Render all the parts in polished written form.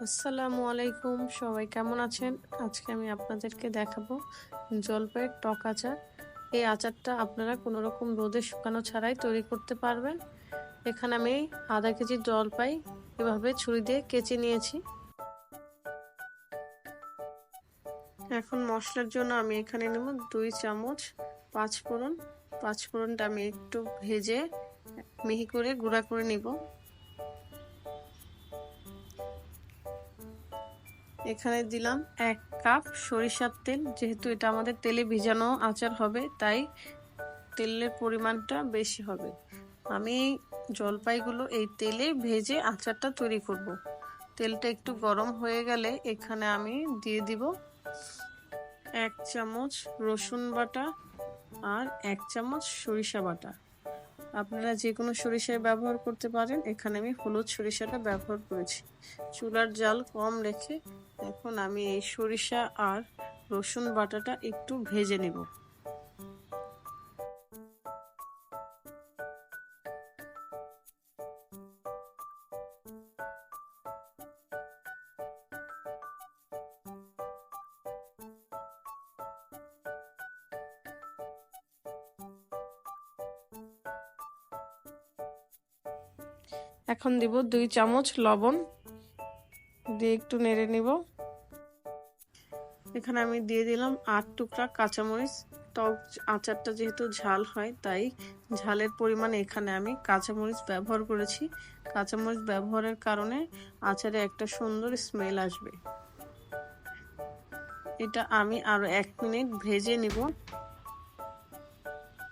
আসসালামু আলাইকুম, সবাই কেমন আছেন? আজকে আমি আপনাদেরকে দেখাবো জলপাইয়ের টক আচার। এই আচারটা আপনারা কোনো রকম রোদে শুকানো ছাড়াই তৈরি করতে পারবেন। এখানে আমি আধা কেজি জলপাই এভাবে ছুরি দিয়ে কেচে নিয়েছি। এখন মশলার জন্য আমি এখানে নেব 2 চামচ পাঁচফোড়ন। পাঁচফোড়নটা আমি একটু ভেজে মিহি করে গুঁড়া করে নিব। এখানে দিলাম 1 কাপ সরিষার তেল। যেহেতু এটা আমাদের তেলে ভিজানো আচার হবে, তাই তেলের পরিমাণটা বেশি হবে। আমি জলপাইগুলো এই তেলে ভেজে আচারটা তৈরি করব। তেলটা একটু গরম হয়ে গেলে এখানে আমি দিয়ে দিব 1 চামচ রসুন বাটা আর 1 চামচ সরিষা বাটা। আপনারা যে কোনো সরিষায় ব্যবহার করতে পারেন। এখানে আমি হলুদ সরিষাটা ব্যবহার করেছি। চুলার জাল কম রেখে এখন আমি এই সরিষা আর রসুন বাটাটা একটু ভেজে নেব। এখন দিব 2 চামচ লবণ, দিয়ে একটু নেড়ে নিব। এখানে আমি দিয়ে দিলাম 8 টুকরা কাঁচামরিচ। টক আচারটা যেহেতু ঝাল হয়, তাই ঝালের পরিমাণে এখানে আমি কাঁচামরিচ ব্যবহার করেছি। কাঁচামরিচ ব্যবহারের কারণে আচারে একটা সুন্দর স্মেল আসবে। এটা আমি আরো 1 মিনিট ভেজে নিব।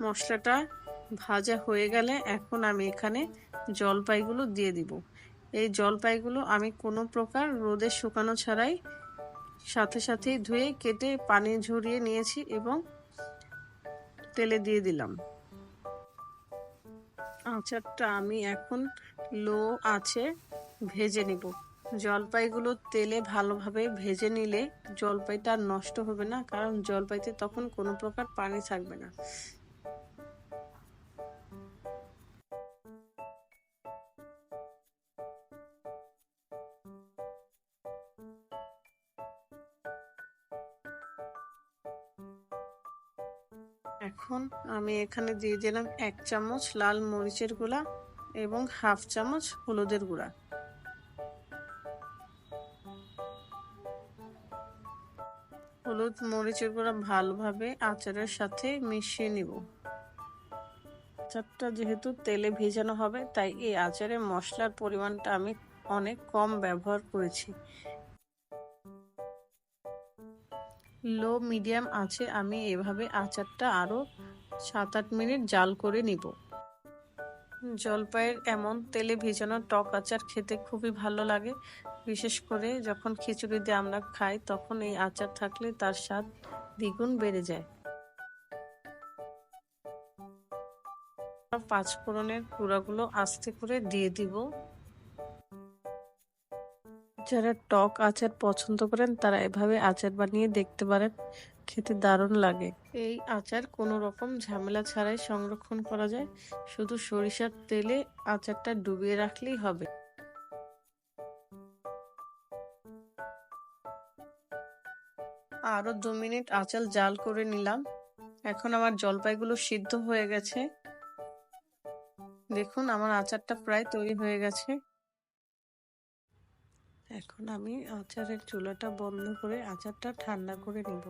মশলাটা ভাজা হয়ে গেলে এখন আমি এখানে জলপাইগুলো দিয়ে দিব। এই জলপাইগুলো আমি কোনো প্রকার রোদে শুকানো ছাড়াই সাথে সাথেই ধুয়ে কেটে পানি ঝরিয়ে নিয়েছি এবং তেলে দিয়ে দিলাম। আচারটা আমি এখন লো আঁচে ভেজে নিব। জলপাইগুলো তেলে ভালোভাবে ভেজে নিলে জলপাইটা নষ্ট হবে না, কারণ জলপাইতে তখন কোনো প্রকার পানি থাকবে না। এখন আমি এখানে দিয়ে দিলাম 1 চামচ লাল মরিচের গুঁড়া এবং হাফ চামচ হলুদের গুঁড়া। হলুদ মরিচের গুঁড়া ভালোভাবে আচারের সাথে মিশিয়ে নিব। আচারটা যেহেতু তেলে ভেজানো হবে, তাই এই আচারে মশলার পরিমাণটা আমি অনেক কম ব্যবহার করেছি। লো মিডিয়াম আছে আমি এভাবে আচারটা আরো 7-8 মিনিট জাল করে নিব। জলপাইয়ের এমন তেলে ভেজানো টক আচার খেতে খুবই ভালো লাগে। বিশেষ করে যখন খিচুড়ি দিয়ে আমরা খাই, তখন এই আচার থাকলে তার স্বাদ দ্বিগুণ বেড়ে যায়। পাঁচফোড়নের গুঁড়াগুলো আস্তে করে দিয়ে দিব। যারা টক আচার পছন্দ করেন তারা এভাবে আচার বানিয়ে দেখতে পারেন, খেতে দারুণ লাগে। এই আচার কোনো রকম ঝামেলা ছাড়াই সংরক্ষণ করা যায়। শুধু সরিষার তেলে আচারটা ডুবিয়ে রাখলেই হবে। আরো 2 মিনিট আচার জাল করে নিলাম। এখন আমার জলপাইগুলো সিদ্ধ হয়ে গেছে। দেখুন আমার আচারটা প্রায় তৈরি হয়ে গেছে। এখন আমি আচারের চুলাটা বন্ধ করে আচারটা ঠান্ডা করে নিব।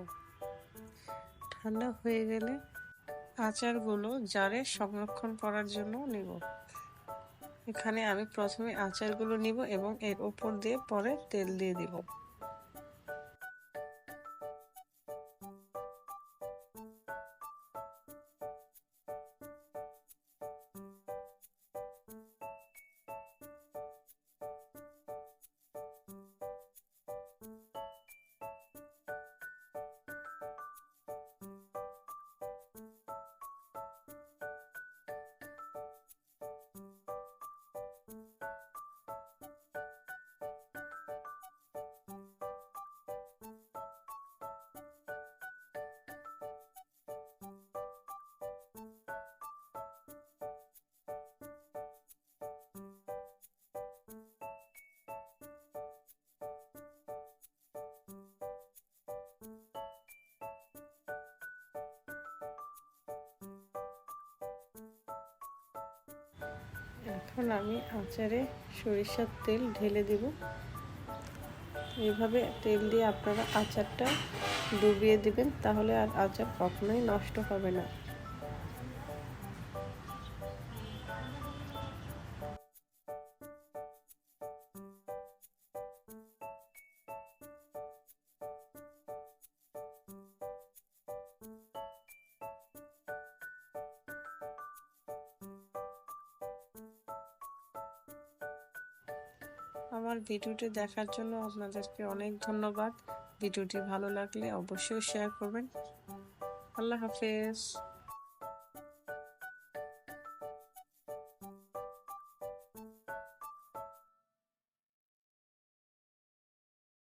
ঠান্ডা হয়ে গেলে আচারগুলো জারে সংরক্ষণ করার জন্য নিব। এখানে আমি প্রথমে আচারগুলো নিব এবং এর উপর দিয়ে পরে তেল দিয়ে দিব। এখন আমি আচারে সরিষার তেল ঢেলে দিব। এইভাবে তেল দিয়ে আপনারা আচারটা ডুবিয়ে দিবেন, তাহলে আর আচার কখনোই নষ্ট হবে না। আমার ভিডিওটি দেখার জন্য আপনাদেরকে অনেক ধন্যবাদ। ভিডিওটি ভালো লাগলে অবশ্যই শেয়ার করবেন। আল্লাহ হাফেজ।